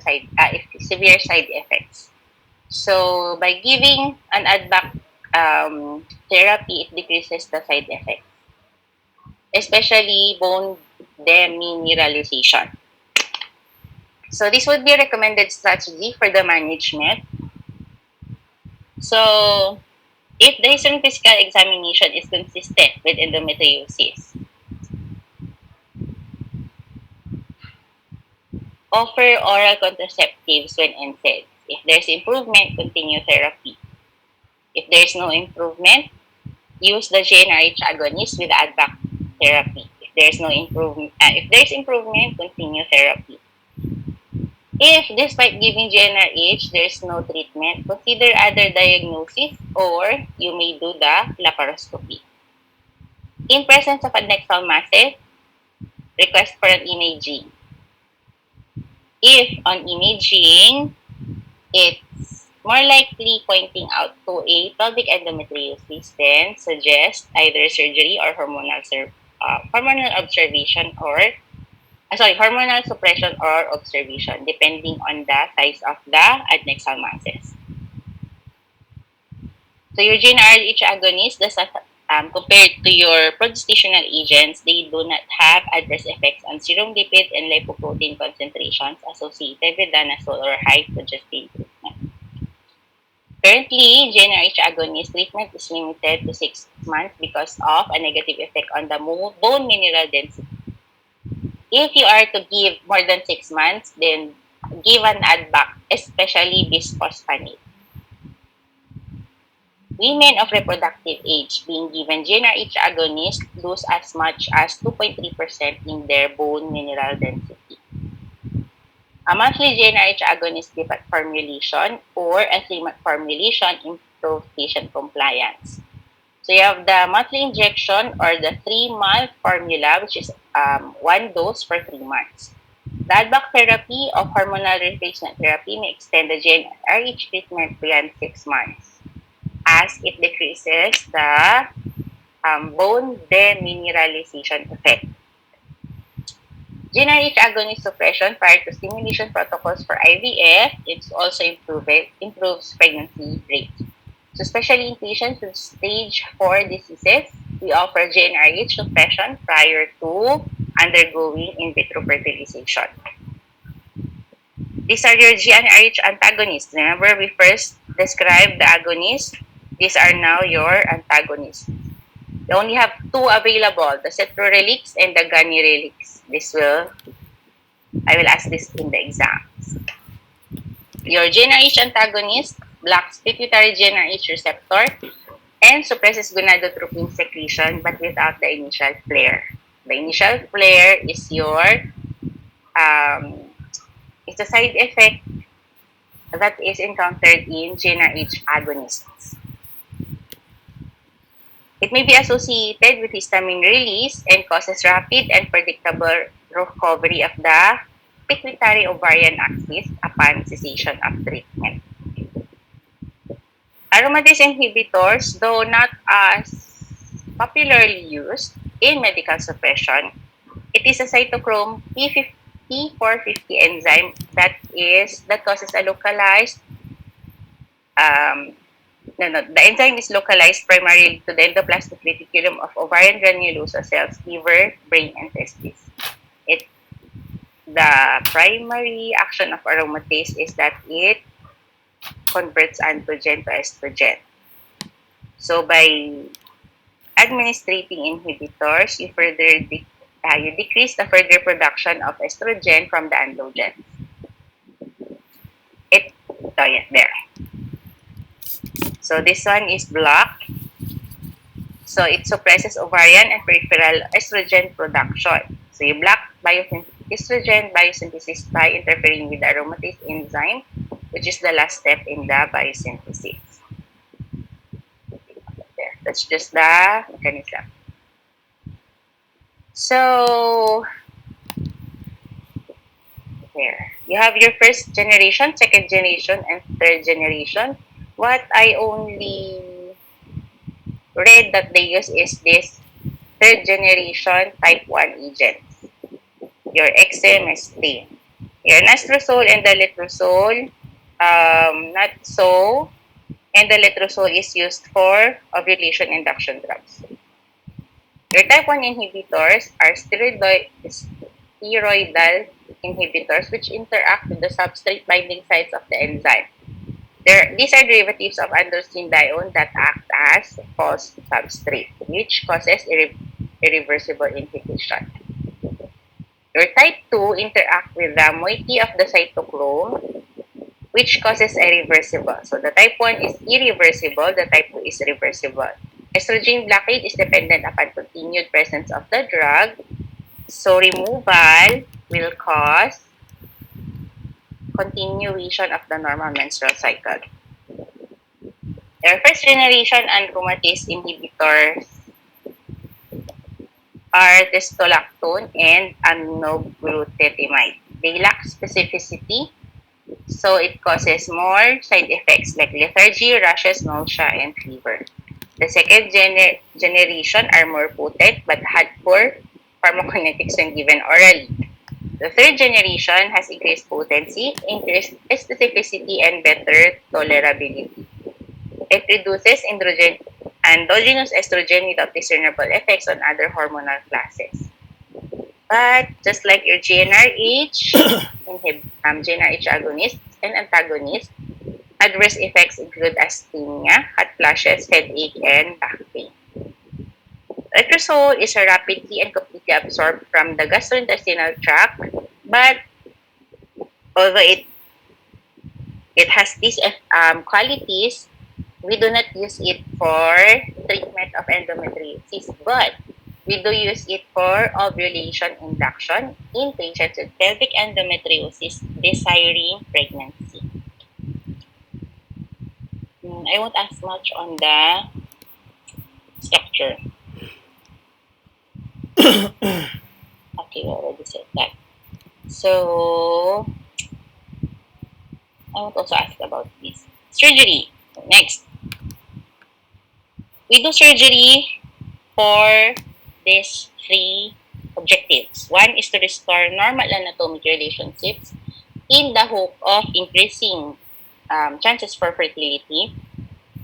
[SPEAKER 1] severe side effects. So by giving an add back therapy, it decreases the side effects, especially bone demineralization. So this would be a recommended strategy for the management. So if the recent physical examination is consistent with endometriosis, offer oral contraceptives when NSAIDs. If there's improvement, continue therapy. If there's no improvement, use the GnRH agonist with add-back therapy. If there's improvement, continue therapy. If despite giving GnRH, there's no treatment, consider other diagnosis or you may do the laparoscopy. In presence of adnexal masses, request for an imaging. If on imaging, it's more likely pointing out to a pelvic endometriosis, then suggest either surgery or hormonal observation or hormonal suppression or observation, depending on the size of the adnexal masses. So your GnRH agonist, compared to your progestational agents, they do not have adverse effects on serum lipid and lipoprotein concentrations associated with danazole or high progestin treatment. Currently, GnRH agonist treatment is limited to 6 months because of a negative effect on the bone mineral density. If you are to give more than 6 months, then give an add-back, especially bisphosphonate. Women of reproductive age being given GnRH agonist lose as much as 2.3% in their bone mineral density. A monthly GnRH agonist formulation or a 3-month formulation improves patient compliance. So you have the monthly injection or the 3-month formula, which is 1 dose for 3 months. The add-back therapy of hormonal replacement therapy may extend the GnRH treatment beyond 6 months as it decreases the bone demineralization effect. GnRH agonist suppression prior to stimulation protocols for IVF, it also improves pregnancy rate. So especially in patients with stage 4 diseases, we offer GnRH suppression prior to undergoing in vitro fertilization. These are your GnRH antagonists. Remember, we first described the agonists. These are now your antagonists. We only have 2 available, the cetrorelix and the ganirelix. This will I will ask this in the exams. Your GnRH antagonist blocks pituitary GnRH receptor and suppresses gonadotropin secretion but without the initial flare. The initial flare is it's a side effect that is encountered in GnRH agonists. It may be associated with histamine release and causes rapid and predictable recovery of the pituitary ovarian axis upon cessation of treatment. Aromatase inhibitors, though not as popularly used in medical suppression, it is a cytochrome P450 enzyme that causes a localized the enzyme is localized primarily to the endoplasmic reticulum of ovarian granulosa cells, liver, brain, and testes. The primary action of aromatase is that it converts androgen to estrogen. So by administrating inhibitors, you decrease the further production of estrogen from the androgens. There. So this one is blocked. So it suppresses ovarian and peripheral estrogen production. So you block estrogen biosynthesis by interfering with the aromatase enzyme, which is the last step in the biosynthesis. There. That's just the mechanism. So there. You have your first generation, second generation, and third generation. What I only read that they use is this third generation type 1 agents. Your XMST. Your nastrosol and the letrozole, not so. And the letrozole is used for ovulation induction drugs. Your type 1 inhibitors are steroidal inhibitors which interact with the substrate binding sites of the enzyme. These are derivatives of androstenedione that act as false substrate, which causes irreversible inhibition. Your type 2 interact with the moiety of the cytochrome, which causes irreversible. So the type 1 is irreversible, the type 2 is reversible. Estrogen blockade is dependent upon continued presence of the drug. So removal will cause continuation of the normal menstrual cycle. Their first generation aromatase inhibitors are testolactone and aminoglutamide. They lack specificity, so it causes more side effects like lethargy, rashes, nausea, and fever. The second generation are more potent but had poor pharmacokinetics when given orally. The third generation has increased potency, increased specificity, and better tolerability. It reduces endogenous estrogen without discernible effects on other hormonal classes. But just like your GnRH, GnRH agonists and antagonists, adverse effects include asthenia, hot flashes, headache, and back pain. Letrozole is rapidly and completely absorbed from the gastrointestinal tract, but although it has these qualities, we do not use it for treatment of endometriosis, but we do use it for ovulation induction in patients with pelvic endometriosis desiring pregnancy. I won't ask much on the structure. Okay, we already said that. So, I want to also ask about this. Surgery. Next. We do surgery for these three objectives. One is to restore normal anatomic relationships in the hope of increasing chances for fertility,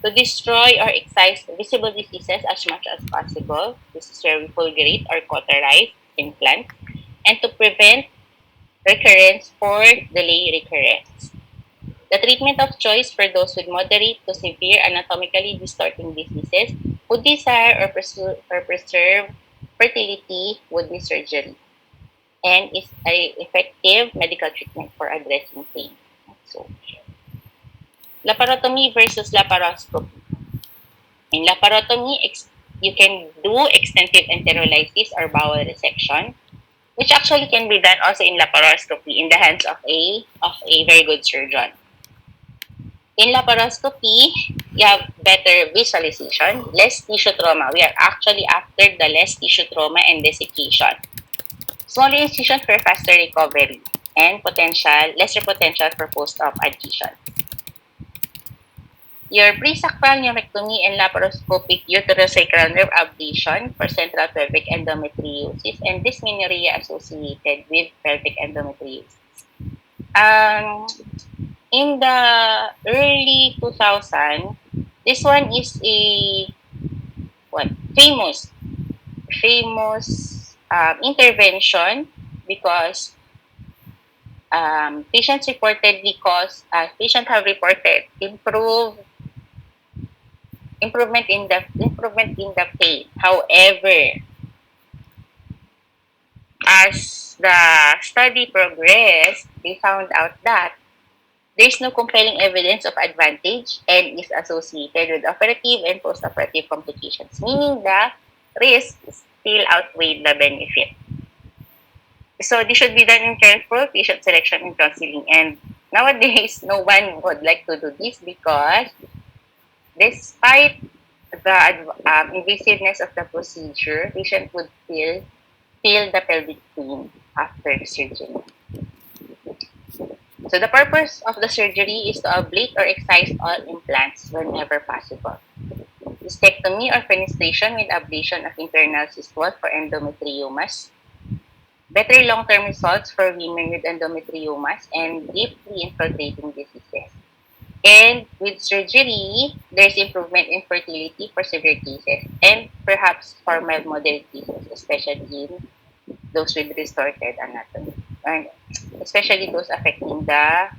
[SPEAKER 1] to destroy or excise visible diseases as much as possible. This is where we fulgurate or cauterize implant, and to prevent recurrence or delay recurrence. The treatment of choice for those with moderate to severe anatomically distorting diseases who desire or preserve fertility would be surgery. and is an effective medical treatment for addressing pain. So, laparotomy versus laparoscopy. In laparotomy, you can do extensive enterolysis or bowel resection, which actually can be done also in laparoscopy in the hands of a very good surgeon. In laparoscopy, you have better visualization, less tissue trauma. We are actually after the less tissue trauma and desiccation. Smaller incision for faster recovery and lesser potential for post-op adhesion. Your pre-sacral neonectomy and laparoscopic uterosacral nerve ablation for central pelvic endometriosis and dysmenorrhea associated with pelvic endometriosis. In the early 2000, this one is a what famous intervention because patients have reported improvement in the pain. However, as the study progressed, they found out that there is no compelling evidence of advantage and is associated with operative and post-operative complications, meaning the risk still outweighed the benefit. So this should be done in careful patient selection and counseling. And nowadays, no one would like to do this because despite the invasiveness of the procedure, patient would feel the pelvic pain after surgery. So the purpose of the surgery is to ablate or excise all implants whenever possible. Cystectomy or fenestration with ablation of internal cyst wall for endometriomas. Better long-term results for women with endometriomas and deeply infiltrating diseases. And with surgery, there's improvement in fertility for severe cases and perhaps for mild moderate cases, especially in those with distorted anatomy, and especially those affecting the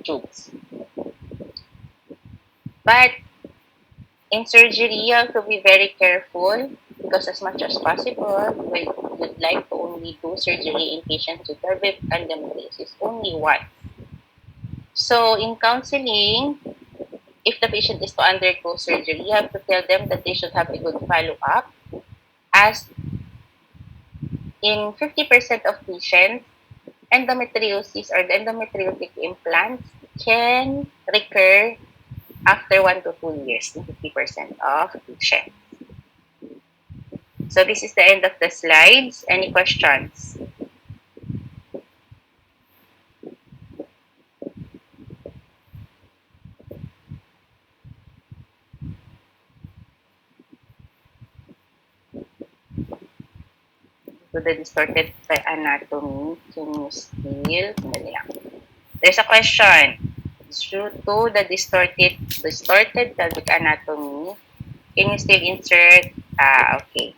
[SPEAKER 1] tubes. But in surgery, you have to be very careful because as much as possible, we would like to only do surgery in patients with pelvic endometriosis only once. So in counseling, if the patient is to undergo surgery, you have to tell them that they should have a good follow-up, as in 50% of patients, endometriosis or the endometriotic implants can recur after 1 to 2 years in 50% of patients. So this is the end of the slides. Any questions? To the distorted anatomy, can you still? There's a question. Due to the distorted pelvic anatomy, can you still insert? Okay.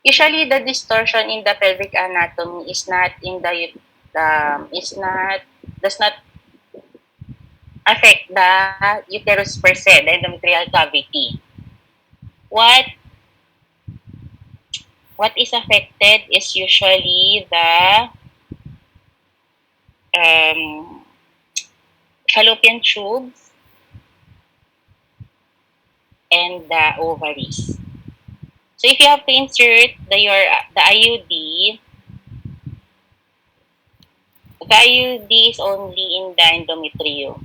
[SPEAKER 1] Usually, the distortion in the pelvic anatomy is not in the does not affect the uterus per se, the endometrial cavity. What is affected is usually the fallopian tubes and the ovaries. So if you have to insert the IUD, the IUD is only in the endometrium.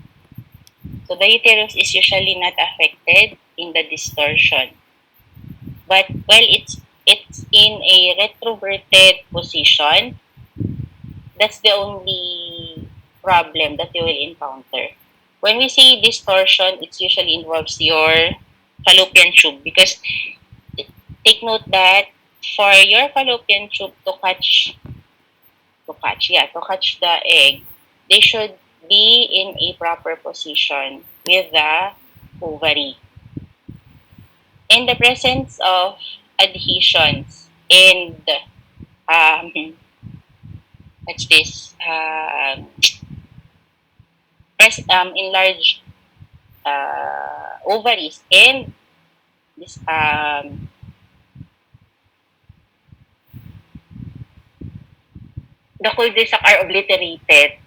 [SPEAKER 1] So the uterus is usually not affected in the distortion. But it's in a retroverted position, that's the only problem that you will encounter. When we say distortion, it usually involves your fallopian tube because take note that for your fallopian tube to catch the egg, they should be in a proper position with the ovary. In the presence of adhesions and what's this enlarged ovaries and This, the cul-de-sac are obliterated.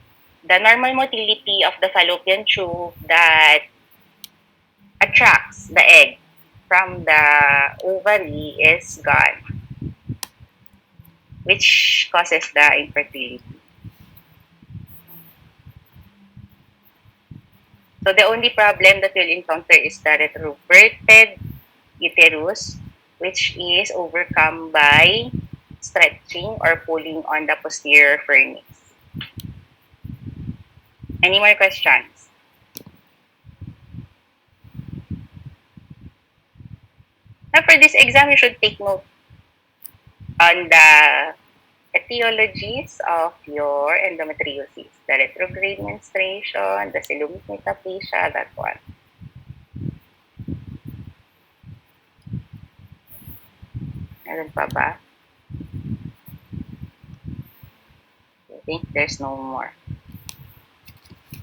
[SPEAKER 1] The normal motility of the fallopian tube that attracts the egg from the ovary is gone, which causes the infertility. So the only problem that you'll encounter is the retroverted uterus, which is overcome by stretching or pulling on the posterior furnace. Any more questions? Now for this exam, you should take note on the etiologies of your endometriosis. The retrograde menstruation, the coelomic metaplasia, that one. Meron pa ba? I think there's no more.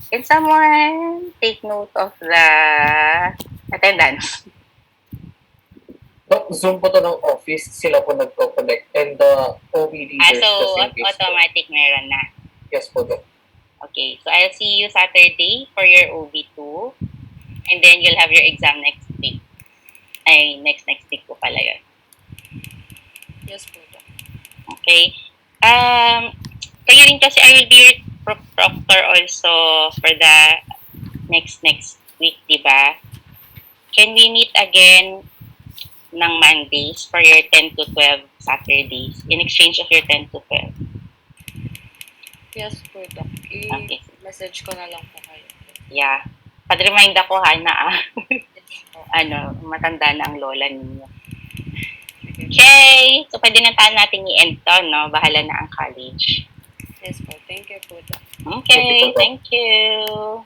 [SPEAKER 1] Can someone take note of the attendance?
[SPEAKER 2] Dok, Zoom po to ng office, sila po nagko-connect. And the OB leaders,
[SPEAKER 1] So,
[SPEAKER 2] just in case
[SPEAKER 1] automatic meron na.
[SPEAKER 2] Yes po, Dok.
[SPEAKER 1] Okay, so I'll see you Saturday for your OB2. And then you'll have your exam next week. Ay, next week po pala yun.
[SPEAKER 3] Yes po, Dok.
[SPEAKER 1] Okay. Kayo rin kasi I will be your proctor also for the next week, diba? Can we meet again ng Mondays for your 10 to 12 Saturdays in exchange of your 10 to 12?
[SPEAKER 3] Yes po, Dok.
[SPEAKER 1] Okay.
[SPEAKER 3] I-message ko na lang po kayo.
[SPEAKER 1] Yeah. Pag-remind ako, Hana,
[SPEAKER 3] Yes po.
[SPEAKER 1] matanda na ang lola ninyo. Okay. So, pwede na tayo natin i-end to, no? Bahala na ang college.
[SPEAKER 3] Yes po. Thank you po, Dok.
[SPEAKER 1] Okay. Thank you.